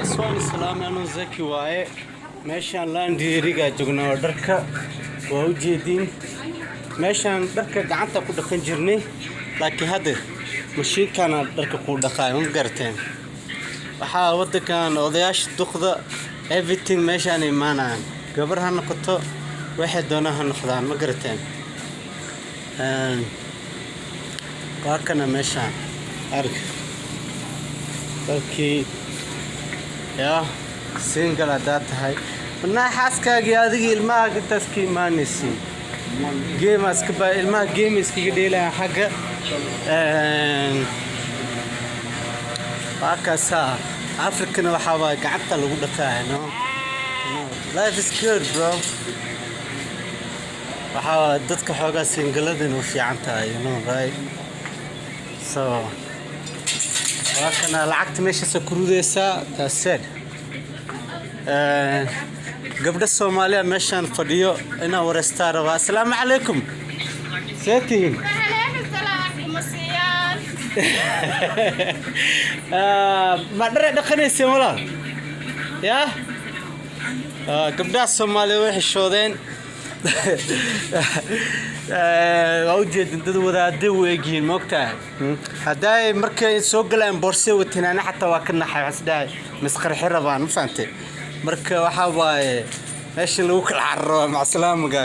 اسوان السلام أنا زكي واي ماشان لاندي ريجا جوجنا دركا ووجدين ماشان دركا قعنتا ku dhaqan jirnay laakiin hadda mashiinkan darka ku dhaqay ma garteen waxa wadankan odayaasha duqda everything meeshaan imaanaan gabar ha noqoto waxay doonaan noqdaan ma garteen waa kana meeshaan arag dalkii ya single adaa tahay mana xaaskaaga adiga ilmaha intaskii maanaysi game aska ba ilmaha game iskiga dheelaa xaga waakasa African waxa waa gacanta lagu dhaqaa no life is good bro waxa dadka xoogaa singaladan u fiican tahay you know right so waakana lacagta meesha soo kurudeysa taasir gabdha Soomaaliya meeshan fadhiyo ina wareystaa raba assalaamu calaykum seetiin ما دري دقني سمولا يا قبل الصومالي وحشودين أوجد ضد وذا ويجين مقطع هداي مركي سوق لهم بورسي وتنانا حتى واكلنا حاس داي مسخر حربان فهمتي مركي وحاواي ايش الوكل عرّو مع السلامة.